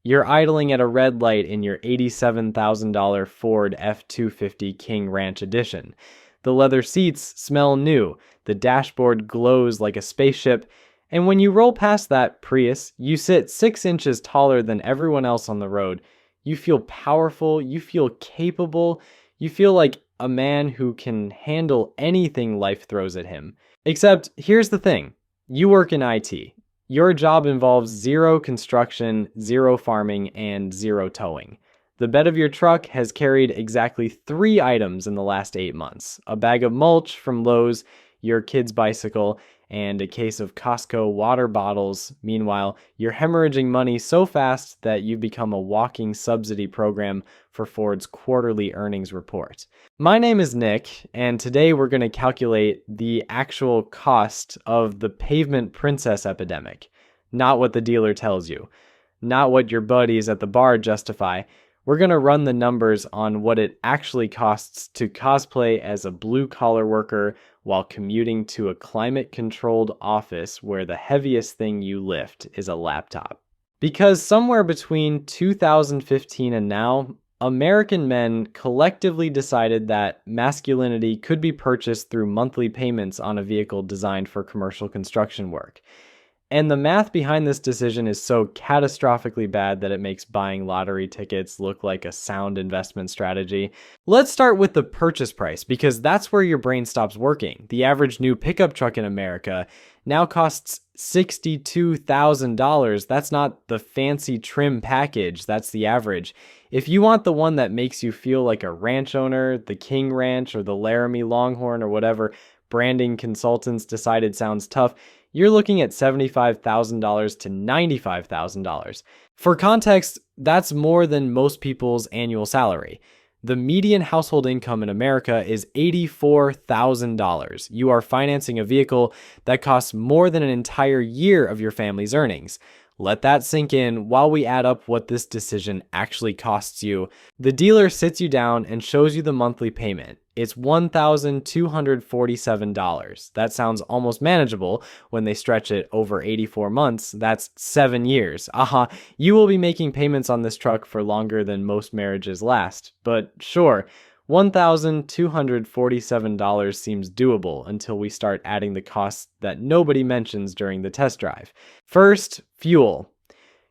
You're idling at a red light in your $87,000 Ford F-250 King Ranch Edition. The leather seats smell new, the dashboard glows like a spaceship, and when you roll past that Prius, you sit 6 inches taller than everyone else on the road. You feel powerful, you feel capable, you feel like a man who can handle anything life throws at him. Except, here's the thing. You work in IT. Your job involves zero construction, zero farming, and zero towing. The bed of your truck has carried exactly 3 items in the last 8 months. A bag of mulch from Lowe's, your kid's bicycle, and a case of Costco water bottles. Meanwhile, you're hemorrhaging money so fast that you've become a walking subsidy program for Ford's quarterly earnings report. My name is Nick, and today we're going to calculate the actual cost of the Pavement Princess epidemic. Not what the dealer tells you. Not what your buddies at the bar justify. We're going to run the numbers on what it actually costs to cosplay as a blue-collar worker while commuting to a climate-controlled office where the heaviest thing you lift is a laptop. Because somewhere between 2015 and now, American men collectively decided that masculinity could be purchased through monthly payments on a vehicle designed for commercial construction work. And the math behind this decision is so catastrophically bad that it makes buying lottery tickets look like a sound investment strategy. Let's start with the purchase price, because that's where your brain stops working. The average new pickup truck in America now costs $62,000. That's not the fancy trim package, that's the average. If you want the one that makes you feel like a ranch owner, the King Ranch or the Laramie Longhorn or whatever branding consultants decided sounds tough, you're looking at $75,000 to $95,000. For context, that's more than most people's annual salary. The median household income in America is $84,000. You are financing a vehicle that costs more than an entire year of your family's earnings. Let that sink in while we add up what this decision actually costs you. The dealer sits you down and shows you the monthly payment. It's $1,247. That sounds almost manageable when they stretch it over 84 months. That's 7 years. You will be making payments on this truck for longer than most marriages last. But sure, $1,247 seems doable until we start adding the costs that nobody mentions during the test drive. First, fuel.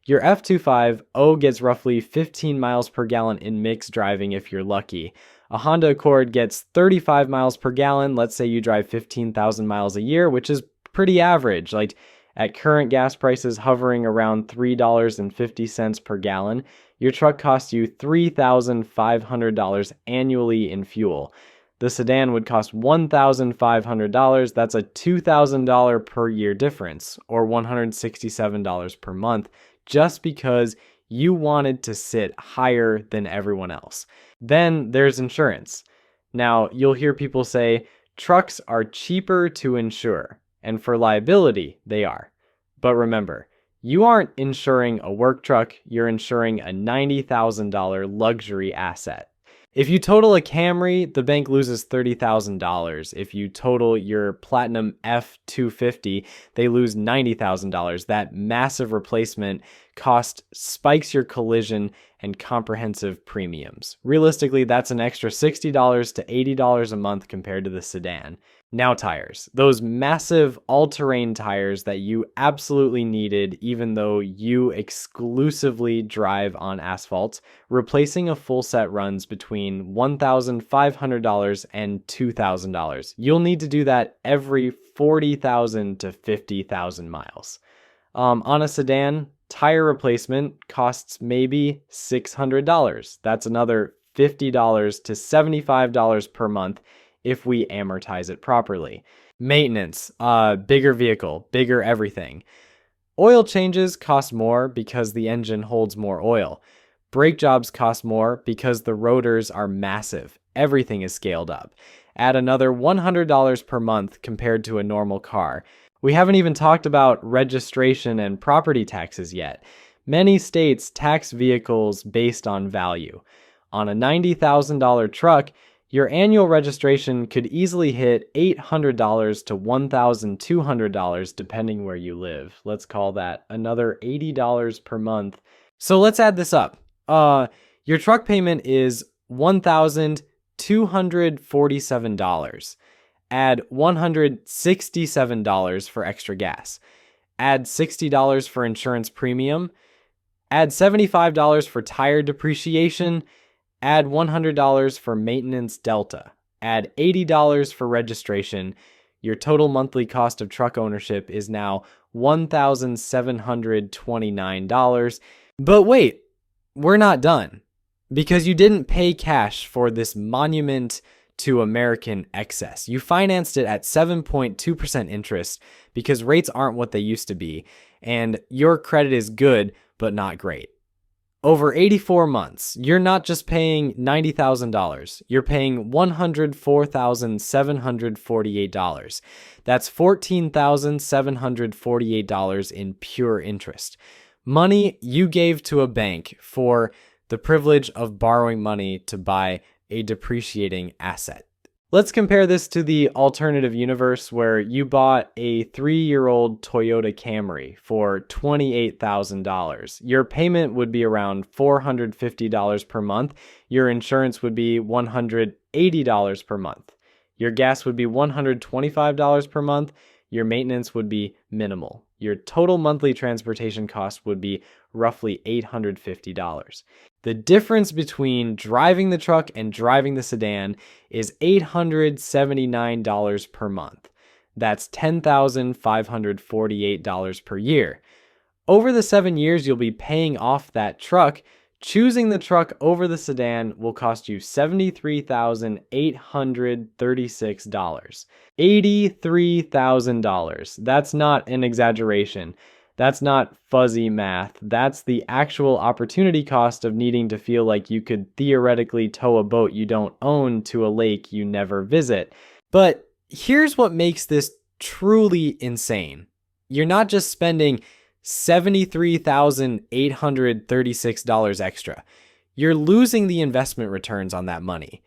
Your F25 gets roughly 15 miles per gallon in mixed driving if you're lucky. A Honda Accord gets 35 miles per gallon. Let's say you drive 15,000 miles a year, which is pretty average. Like at current gas prices hovering around $3.50 per gallon, your truck costs you $3,500 annually in fuel. The sedan would cost $1,500. That's a $2,000 per year difference, or $167 per month, just because you wanted to sit higher than everyone else. Then there's insurance. Now, you'll hear people say, trucks are cheaper to insure, and for liability, they are. But remember, you aren't insuring a work truck, you're insuring a $90,000 luxury asset. If you total a Camry, the bank loses $30,000. If you total your Platinum F-250, they lose $90,000. That massive replacement cost spikes your collision and comprehensive premiums. Realistically, that's an extra $60 to $80 a month compared to the sedan. Now tires. Those massive all-terrain tires that you absolutely needed even though you exclusively drive on asphalt, replacing a full set runs between $1,500 and $2,000. You'll need to do that every 40,000 to 50,000 miles. On a sedan, tire replacement costs maybe $600. That's another $50 to $75 per month if we amortize it properly. Maintenance, bigger vehicle, bigger everything. Oil changes cost more because the engine holds more oil. Brake jobs cost more because the rotors are massive. Everything is scaled up. Add another $100 per month compared to a normal car. We haven't even talked about registration and property taxes yet. Many states tax vehicles based on value. On a $90,000 truck, your annual registration could easily hit $800 to $1,200 depending where you live. Let's call that another $80 per month So let's add this up. Your truck payment is $1,247. Add $167 for extra gas. Add $60 for insurance premium. Add $75 for tire depreciation. Add $100 for maintenance delta. Add $80 for registration. Your total monthly cost of truck ownership is now $1,729. But wait, we're not done. Because you didn't pay cash for this monument to American excess. You financed it at 7.2% interest because rates aren't what they used to be, and your credit is good, but not great. Over 84 months, you're not just paying $90,000, you're paying $104,748. That's $14,748 in pure interest. Money you gave to a bank for the privilege of borrowing money to buy a depreciating asset. Let's compare this to the alternative universe where you bought a 3-year-old Toyota Camry for $28,000. Your payment would be around $450 per month. Your insurance would be $180 per month. Your gas would be $125 per month. Your maintenance would be minimal. Your total monthly transportation cost would be roughly $850. The difference between driving the truck and driving the sedan is $879 per month. That's $10,548 per year. Over the 7 years you'll be paying off that truck, choosing the truck over the sedan will cost you $73,836. $83,000. That's not an exaggeration. That's not fuzzy math. That's the actual opportunity cost of needing to feel like you could theoretically tow a boat you don't own to a lake you never visit. But here's what makes this truly insane. You're not just spending $73,836 extra. You're losing the investment returns on that money.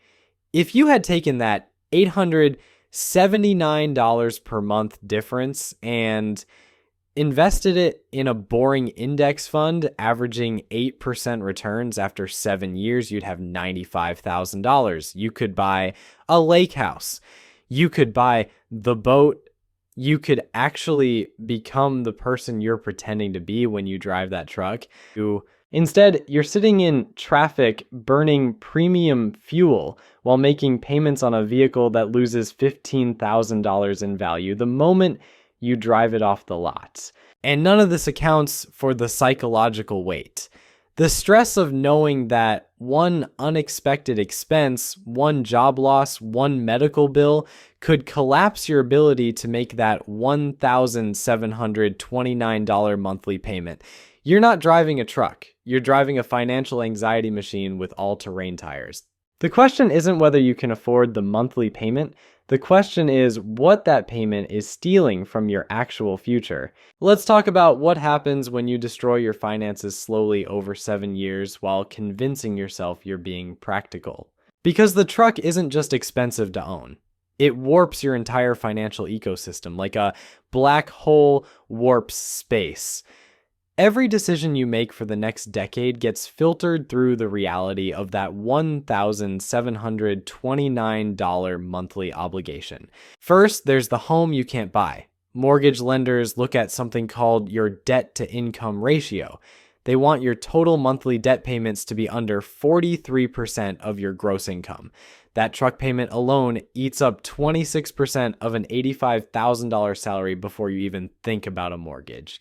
If you had taken that $879 per month difference and invested it in a boring index fund averaging 8% returns after 7 years, you'd have $95,000. You could buy a lake house. You could buy the boat. You could actually become the person you're pretending to be when you drive that truck. Instead, you're sitting in traffic burning premium fuel while making payments on a vehicle that loses $15,000 in value the moment you drive it off the lot. And none of this accounts for the psychological weight. The stress of knowing that one unexpected expense, one job loss, one medical bill could collapse your ability to make that $1,729 monthly payment. You're not driving a truck. You're driving a financial anxiety machine with all-terrain tires. The question isn't whether you can afford the monthly payment. The question is what that payment is stealing from your actual future. Let's talk about what happens when you destroy your finances slowly over 7 years while convincing yourself you're being practical. Because the truck isn't just expensive to own. It warps your entire financial ecosystem like a black hole warps space. Every decision you make for the next decade gets filtered through the reality of that $1,729 monthly obligation. First, there's the home you can't buy. Mortgage lenders look at something called your debt-to-income ratio. They want your total monthly debt payments to be under 43% of your gross income. That truck payment alone eats up 26% of an $85,000 salary before you even think about a mortgage.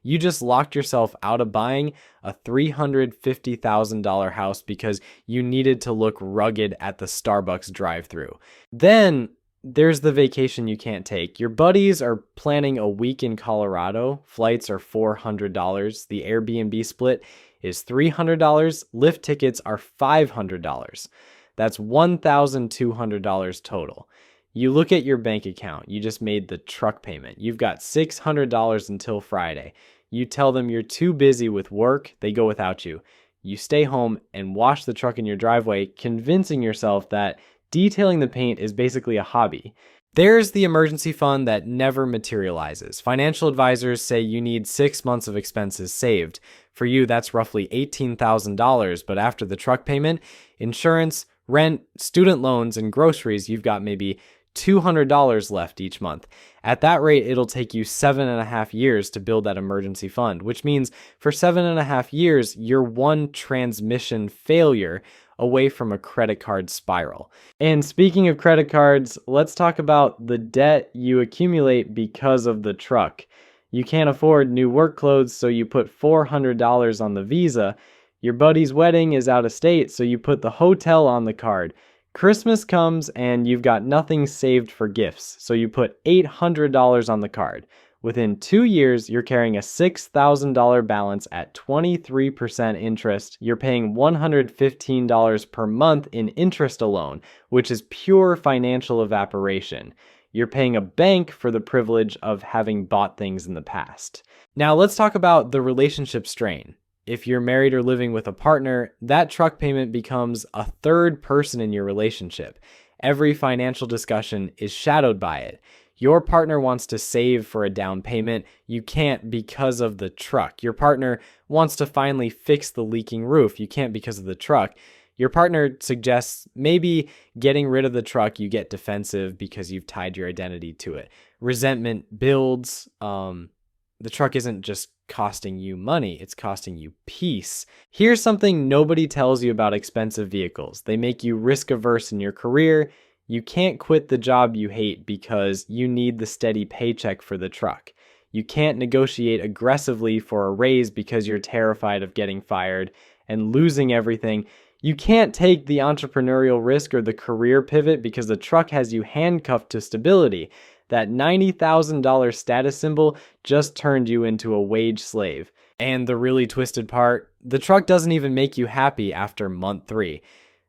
You just locked yourself out of buying a $350,000 house because you needed to look rugged at the Starbucks drive-thru. Then there's the vacation you can't take. Your buddies are planning a week in Colorado. Flights are $400. The Airbnb split is $300. Lyft tickets are $500. That's $1,200 total. You look at your bank account. You just made the truck payment. You've got $600 until Friday. You tell them you're too busy with work. They go without you. You stay home and wash the truck in your driveway, convincing yourself that detailing the paint is basically a hobby. There's the emergency fund that never materializes. Financial advisors say you need 6 months of expenses saved. For you, that's roughly $18,000, but after the truck payment, insurance, rent, student loans, and groceries, you've got maybe $200 left each month. At that rate, it'll take you 7.5 years to build that emergency fund, which means for 7.5 years, you're one transmission failure away from a credit card spiral. And speaking of credit cards, let's talk about the debt you accumulate because of the truck. You can't afford new work clothes, so you put $400 on the Visa. Your buddy's wedding is out of state, so you put the hotel on the card. Christmas comes and you've got nothing saved for gifts, so you put $800 on the card. Within 2 years, you're carrying a $6,000 balance at 23% interest. You're paying $115 per month in interest alone, which is pure financial evaporation. You're paying a bank for the privilege of having bought things in the past. Now let's talk about the relationship strain. If you're married or living with a partner, that truck payment becomes a third person in your relationship. Every financial discussion is shadowed by it. Your partner wants to save for a down payment. You can't because of the truck. Your partner wants to finally fix the leaking roof. You can't because of the truck. Your partner suggests maybe getting rid of the truck. You get defensive because you've tied your identity to it. Resentment builds. The truck isn't just costing you money, it's costing you peace. Here's something nobody tells you about expensive vehicles. They make you risk averse in your career. You can't quit the job you hate because you need the steady paycheck for the truck. You can't negotiate aggressively for a raise because you're terrified of getting fired and losing everything. You can't take the entrepreneurial risk or the career pivot because the truck has you handcuffed to stability. That $90,000 status symbol just turned you into a wage slave. And the really twisted part, the truck doesn't even make you happy after month 3.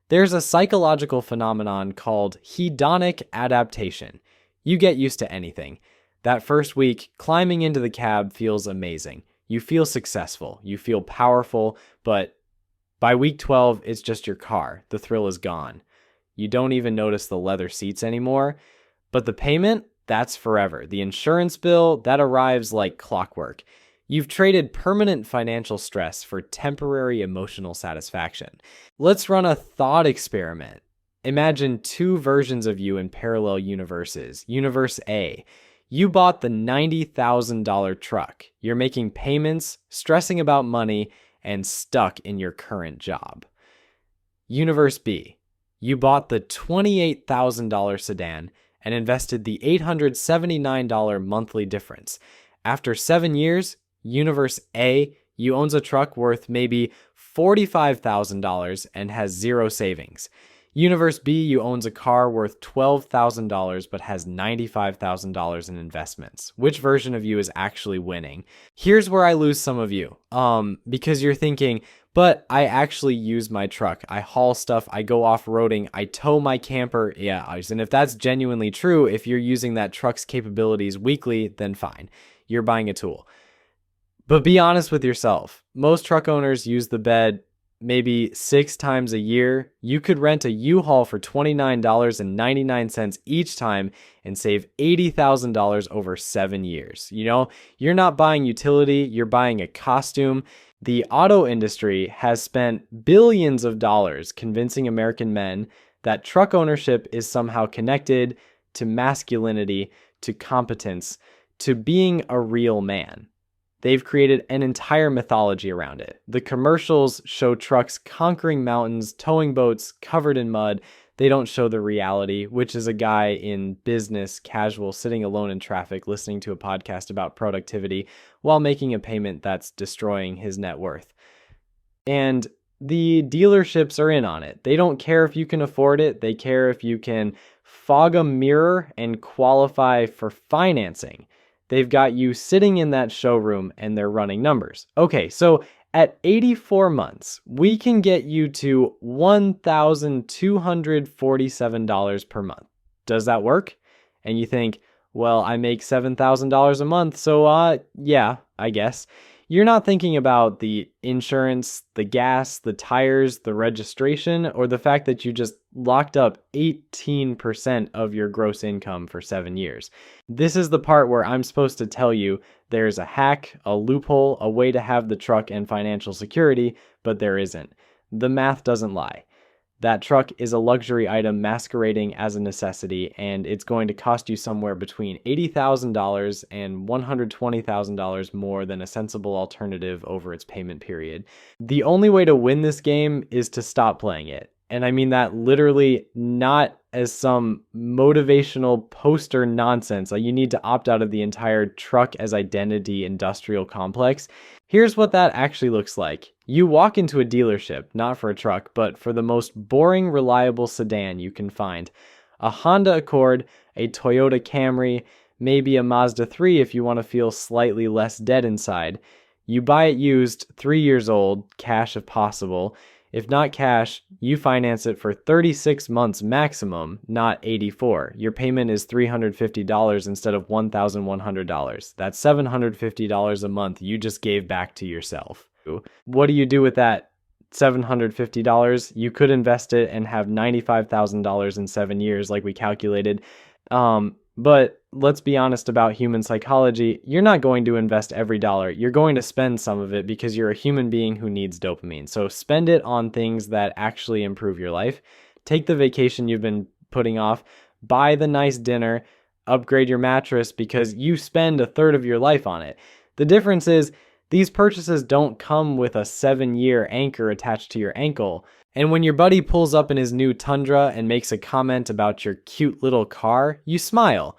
There's a psychological phenomenon called hedonic adaptation. You get used to anything. That first week, climbing into the cab feels amazing. You feel successful, you feel powerful, but by week 12, it's just your car. The thrill is gone. You don't even notice the leather seats anymore. But the payment? That's forever. The insurance bill, that arrives like clockwork. You've traded permanent financial stress for temporary emotional satisfaction. Let's run a thought experiment. Imagine 2 versions of you in parallel universes. Universe A, you bought the $90,000 truck. You're making payments, stressing about money, and stuck in your current job. Universe B, you bought the $28,000 sedan and invested the $879 monthly difference. After 7 years, Universe A, you owns a truck worth maybe $45,000 and has 0 savings. Universe B, you owns a car worth $12,000 but has $95,000 in investments. Which version of you is actually winning? Here's where I lose some of you. Because you're thinking, but I actually use my truck. I haul stuff, I go off-roading, I tow my camper. Yeah, and if that's genuinely true, if you're using that truck's capabilities weekly, then fine. You're buying a tool. But be honest with yourself. Most truck owners use the bed maybe 6 times a year. You could rent a U-Haul for $29.99 each time and save $80,000 over 7 years. You know, you're not buying utility, you're buying a costume. The auto industry has spent billions of dollars convincing American men that truck ownership is somehow connected to masculinity, to competence, to being a real man. They've created an entire mythology around it. The commercials show trucks conquering mountains, towing boats covered in mud. They don't show the reality, which is a guy in business, casual, sitting alone in traffic, listening to a podcast about productivity while making a payment that's destroying his net worth. And the dealerships are in on it. They don't care if you can afford it. They care if you can fog a mirror and qualify for financing. They've got you sitting in that showroom and they're running numbers. Okay, so at 84 months, we can get you to $1,247 per month. Does that work? And you think, well, I make $7,000 a month, so yeah, I guess. You're not thinking about the insurance, the gas, the tires, the registration, or the fact that you just locked up 18% of your gross income for 7 years. This is the part where I'm supposed to tell you there's a hack, a loophole, a way to have the truck and financial security, but there isn't. The math doesn't lie. That truck is a luxury item masquerading as a necessity, and it's going to cost you somewhere between $80,000 and $120,000 more than a sensible alternative over its payment period. The only way to win this game is to stop playing it. And I mean that literally, not as some motivational poster nonsense, like you need to opt out of the entire truck as identity industrial complex. Here's what that actually looks like. You walk into a dealership, not for a truck, but for the most boring, reliable sedan you can find. A Honda Accord, a Toyota Camry, maybe a Mazda 3 if you want to feel slightly less dead inside. You buy it used, 3 years old, cash if possible. If not cash, you finance it for 36 months maximum, not 84. Your payment is $350 instead of $1,100. That's $750 a month you just gave back to yourself. What do you do with that $750? You could invest it and have $95,000 in 7 years like we calculated. But let's be honest about human psychology. You're not going to invest every dollar. You're going to spend some of it because you're a human being who needs dopamine. So spend it on things that actually improve your life. Take the vacation you've been putting off. Buy the nice dinner. Upgrade your mattress because you spend a third of your life on it. The difference is these purchases don't come with a 7-year anchor attached to your ankle. And when your buddy pulls up in his new Tundra and makes a comment about your cute little car, you smile.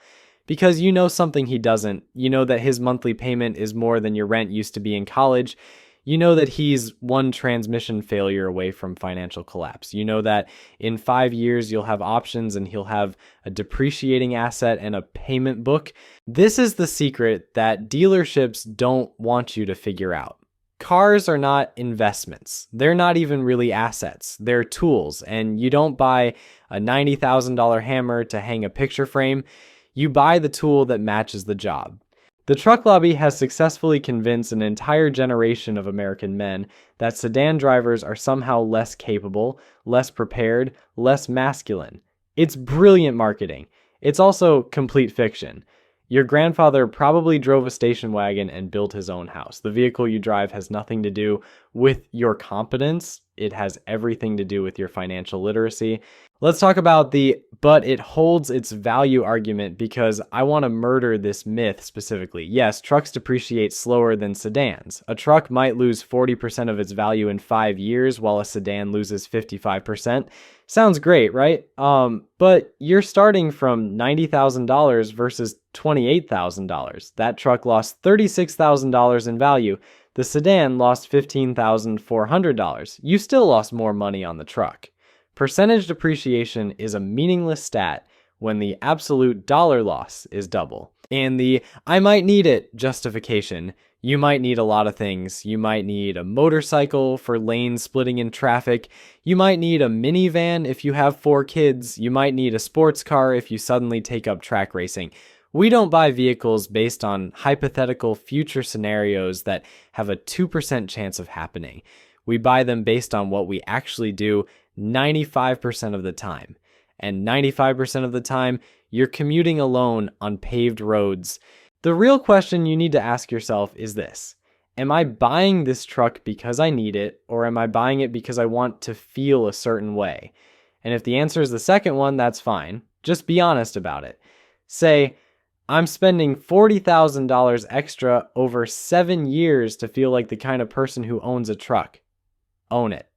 Because you know something he doesn't. You know that his monthly payment is more than your rent used to be in college. You know that he's one transmission failure away from financial collapse. You know that in 5 years you'll have options and he'll have a depreciating asset and a payment book. This is the secret that dealerships don't want you to figure out. Cars are not investments. They're not even really assets. They're tools, and you don't buy a $90,000 hammer to hang a picture frame. You buy the tool that matches the job. The truck lobby has successfully convinced an entire generation of American men that sedan drivers are somehow less capable, less prepared, less masculine. It's brilliant marketing. It's also complete fiction. Your grandfather probably drove a station wagon and built his own house. The vehicle you drive has nothing to do with your competence. It has everything to do with your financial literacy. Let's talk about the but it holds its value argument, because I want to murder this myth specifically. Yes, trucks depreciate slower than sedans. A truck might lose 40% of its value in 5 years while a sedan loses 55%. Sounds great, right? But you're starting from $90,000 versus $28,000. That truck lost $36,000 in value. The sedan lost $15,400. You still lost more money on the truck. Percentage depreciation is a meaningless stat when the absolute dollar loss is double. And the "I might need it" justification. You might need a lot of things. You might need a motorcycle for lane splitting in traffic. You might need a minivan if you have 4 kids. You might need a sports car if you suddenly take up track racing. We don't buy vehicles based on hypothetical future scenarios that have a 2% chance of happening. We buy them based on what we actually do 95% of the time. And 95% of the time, you're commuting alone on paved roads. The real question you need to ask yourself is this: am I buying this truck because I need it, or am I buying it because I want to feel a certain way? And if the answer is the second one, that's fine. Just be honest about it. Say, I'm spending $40,000 extra over 7 years to feel like the kind of person who owns a truck. Own it.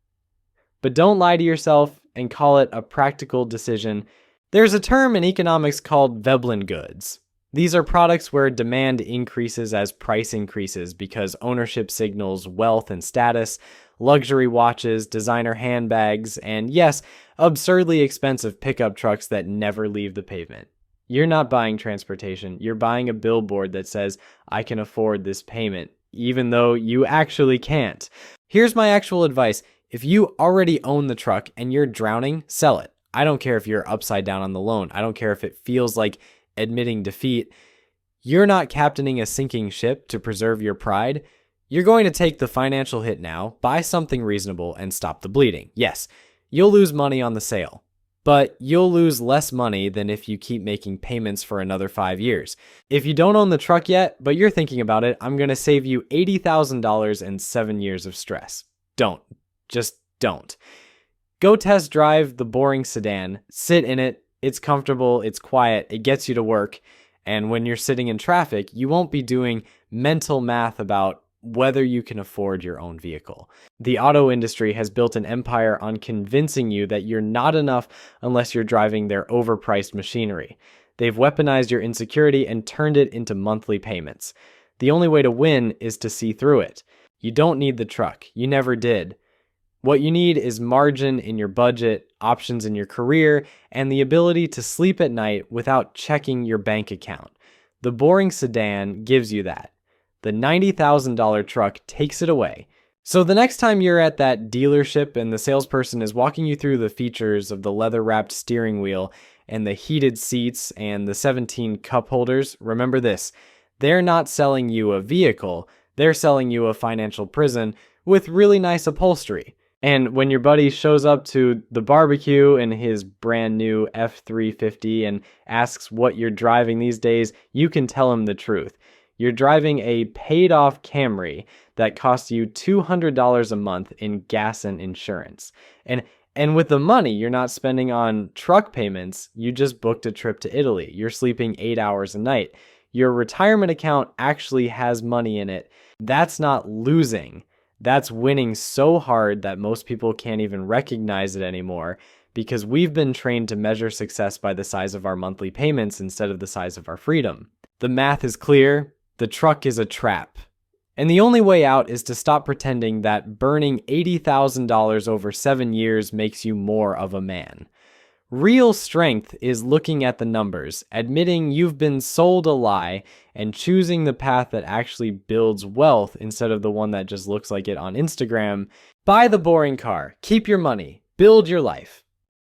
But don't lie to yourself and call it a practical decision. There's a term in economics called Veblen goods. These are products where demand increases as price increases because ownership signals wealth and status, luxury watches, designer handbags, and yes, absurdly expensive pickup trucks that never leave the pavement. You're not buying transportation. You're buying a billboard that says, I can afford this payment, even though you actually can't. Here's my actual advice. If you already own the truck and you're drowning, sell it. I don't care if you're upside down on the loan. I don't care if it feels like admitting defeat. You're not captaining a sinking ship to preserve your pride. You're going to take the financial hit now, buy something reasonable, and stop the bleeding. Yes, you'll lose money on the sale, but you'll lose less money than if you keep making payments for another 5 years. If you don't own the truck yet, but you're thinking about it, I'm going to save you $80,000 and 7 years of stress. Don't. Just don't. Go test drive the boring sedan, sit in it, it's comfortable, it's quiet, it gets you to work, and when you're sitting in traffic, you won't be doing mental math about whether you can afford your own vehicle. The auto industry has built an empire on convincing you that you're not enough unless you're driving their overpriced machinery. They've weaponized your insecurity and turned it into monthly payments. The only way to win is to see through it. You don't need the truck. You never did. What you need is margin in your budget, options in your career, and the ability to sleep at night without checking your bank account. The boring sedan gives you that. The $90,000 truck takes it away. So the next time you're at that dealership and the salesperson is walking you through the features of the leather-wrapped steering wheel and the heated seats and the 17 cup holders, remember this: they're not selling you a vehicle, they're selling you a financial prison with really nice upholstery. And when your buddy shows up to the barbecue in his brand new F350 and asks what you're driving these days, you can tell him the truth. You're driving a paid-off Camry that costs you $200 a month in gas and insurance. And with the money you're not spending on truck payments, you just booked a trip to Italy. You're sleeping 8 hours a night. Your retirement account actually has money in it. That's not losing. That's winning so hard that most people can't even recognize it anymore, because we've been trained to measure success by the size of our monthly payments instead of the size of our freedom. The math is clear. The truck is a trap. And the only way out is to stop pretending that burning $80,000 over 7 years makes you more of a man. Real strength is looking at the numbers, admitting you've been sold a lie, and choosing the path that actually builds wealth instead of the one that just looks like it on Instagram. Buy the boring car, keep your money, build your life.